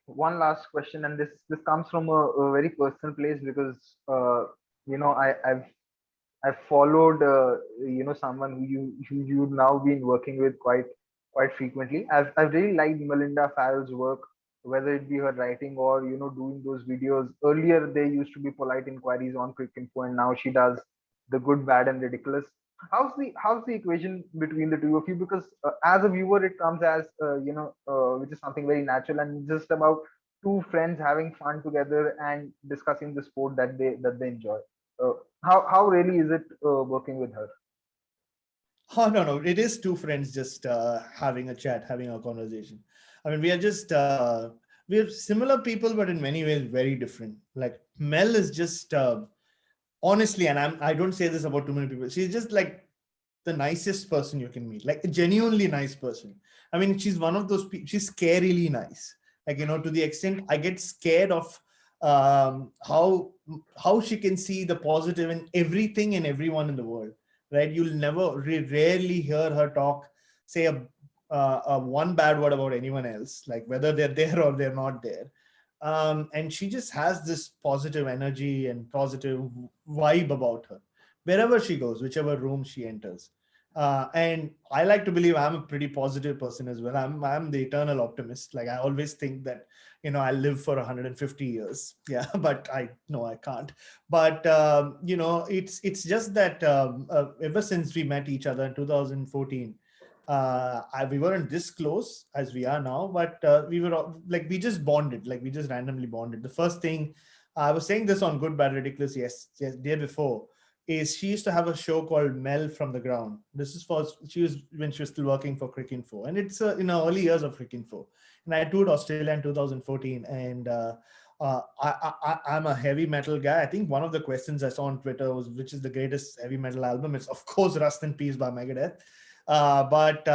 one last question, and this comes from a very personal place because you know I've followed someone who you've now been working with quite frequently. I've really liked Melinda Farrell's work, whether it be her writing or doing those videos. Earlier they used to be polite inquiries on Quick Info, and now she does the good, bad, and ridiculous. How's the equation between the two of you? Because as a viewer, it comes as which is something very natural and just about two friends having fun together and discussing the sport that they enjoy. Uh, how really is it working with her? Oh, no, no. It is two friends just having a chat, having a conversation. I mean, we're similar people, but in many ways very different. Like Mel is just honestly, and I don't say this about too many people. She's just like the nicest person you can meet, like a genuinely nice person. I mean, she's one of those people. She's scarily nice. Like to the extent I get scared of how she can see the positive in everything and everyone in the world. Right? You'll rarely hear her talk, say a one bad word about anyone else, like whether they're there or they're not there. And she just has this positive energy and positive vibe about her wherever she goes, whichever room she enters. And I like to believe I'm a pretty positive person as well. I'm the eternal optimist. Like I always think that I live for 150 years. Yeah, but I know I can't. But it's just that ever since we met each other in 2014, we weren't this close as we are now, but we were like we just bonded, like we just randomly bonded. The first thing I was saying this on Good Bad Ridiculous, yes, day before, is she used to have a show called Mel from the Ground. This is for she was when she was still working for Crick Info, and it's in the early years of Crick Info. And I toured Australia in 2014, and I'm a heavy metal guy. I think one of the questions I saw on Twitter was, which is the greatest heavy metal album? It's of course Rust in Peace by Megadeth. But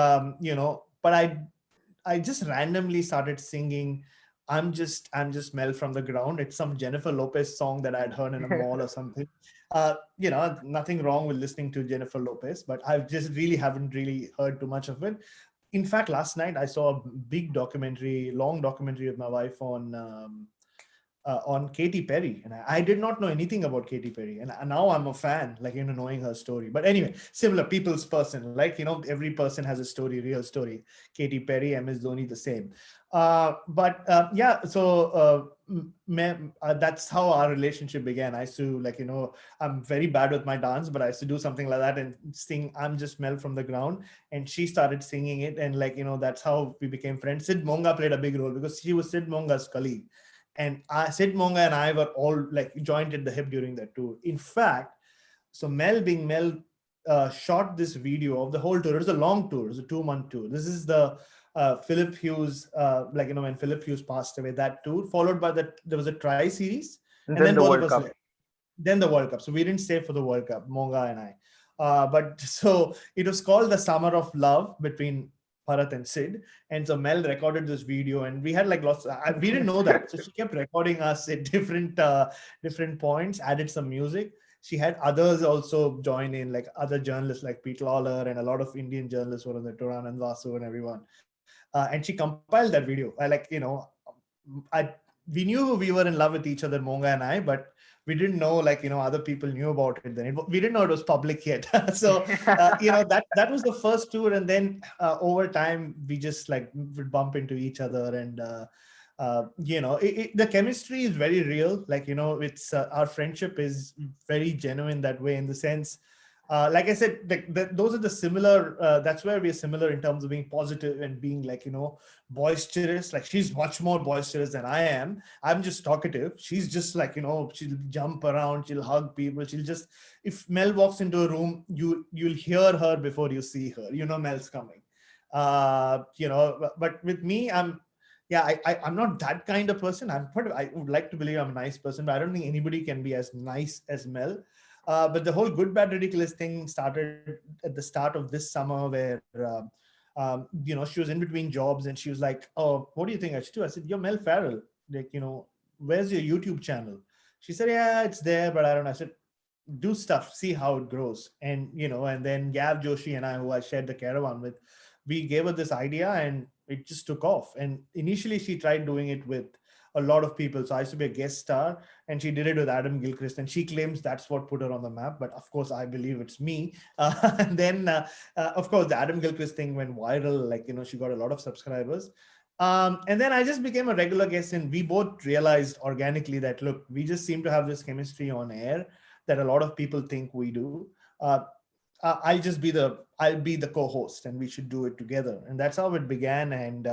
I just randomly started singing. I'm just Mel from the Ground. It's some Jennifer Lopez song that I'd heard in a mall or something. Nothing wrong with listening to Jennifer Lopez, but I just really haven't really heard too much of it. In fact, last night I saw a long documentary with my wife on Katy Perry, and I did not know anything about Katy Perry, and now I'm a fan, like knowing her story. But anyway, similar people's person, like every person has a story, real story. Katy Perry, MS Dhoni, the same. But yeah, so that's how our relationship began. I used to I'm very bad with my dance, but I used to do something like that and sing "I'm Just Mel from the Ground," and she started singing it, and that's how we became friends. Sid Monga played a big role because she was Sid Monga's colleague, and Sid Monga and I were all like joined at the hip during that tour. In fact, so Mel being Mel shot this video of the whole tour. It was a long tour. It was a 2-month tour. This is the Philip Hughes, when Philip Hughes passed away, that tour, followed by there was a try series, And and then then the both of World us Cup. left. Then the World Cup. So we didn't stay for the World Cup, Monga and I. But so it was called the Summer of Love between Bharat and Sid. And so Mel recorded this video, and we had like we didn't know that. So she kept recording us at different points, added some music. She had others also join in, like other journalists like Pete Lawler and a lot of Indian journalists who were on the Turan and Vasu and everyone. And she compiled that video. I we knew we were in love with each other, Monga and I, but we didn't know other people knew about it then. We didn't know it was public yet. So that was the first tour, and then over time we just like would bump into each other, and the chemistry is very real. It's our friendship is very genuine that way, in the sense, like I said, those are the similar. That's where we're similar in terms of being positive and being boisterous. Like she's much more boisterous than I am. I'm just talkative. She's just she'll jump around, she'll hug people. She'll just, if Mel walks into a room, you'll hear her before you see her. Mel's coming. But with me, I'm not that kind of person. I would like to believe I'm a nice person, but I don't think anybody can be as nice as Mel. But the whole Good Bad Ridiculous thing started at the start of this summer, where she was in between jobs, and she was like, "Oh, what do you think I should do?" I said, "You're Mel Farrell. Where's your YouTube channel?" She said, "Yeah, it's there, but I don't know." I said, "Do stuff, see how it grows." And then Gav Joshi and I, who I shared the caravan with, we gave her this idea and it just took off. And initially she tried doing it with a lot of people. So I used to be a guest star, and she did it with Adam Gilchrist, and she claims that's what put her on the map. But of course, I believe it's me. And then, of course, the Adam Gilchrist thing went viral. Like, she got a lot of subscribers. And then I just became a regular guest, and we both realized organically that, look, we just seem to have this chemistry on air that a lot of people think we do. Uh, I'll be the co-host, and we should do it together. And that's how it began. And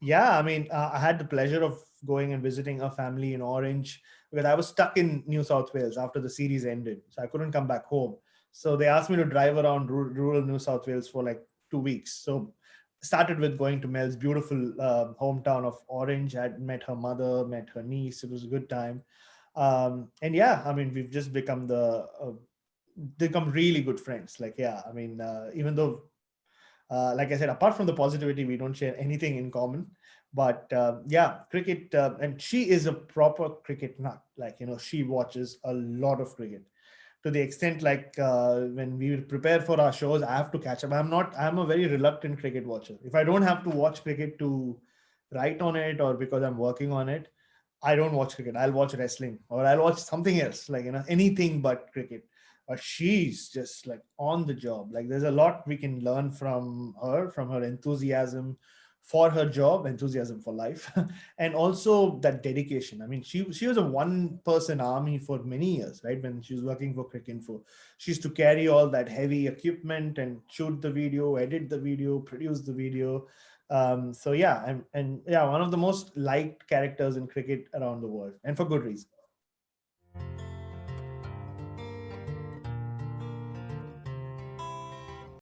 yeah, I mean, I had the pleasure of going and visiting a family in Orange, because I was stuck in New South Wales after the series ended, so I couldn't come back home. So they asked me to drive around rural New South Wales for like 2 weeks. So started with going to Mel's beautiful hometown of Orange. I met her mother, met her niece. It was a good time. And yeah, I mean, we've just become really good friends. Like, yeah, I mean, even though, like I said, apart from the positivity, we don't share anything in common. But yeah, cricket, and she is a proper cricket nut. Like, she watches a lot of cricket, to the extent, like, when we prepare for our shows, I have to catch up. I'm a very reluctant cricket watcher. If I don't have to watch cricket to write on it, or because I'm working on it, I don't watch cricket. I'll watch wrestling, or I'll watch something else, like, anything but cricket. But she's just like on the job. Like, there's a lot we can learn from her enthusiasm for her job, enthusiasm for life, and also that dedication. I mean, she was a one person army for many years, right? When she was working for Cricinfo, she used to carry all that heavy equipment and shoot the video, edit the video, produce the video. So yeah, and yeah, one of the most liked characters in cricket around the world, and for good reason.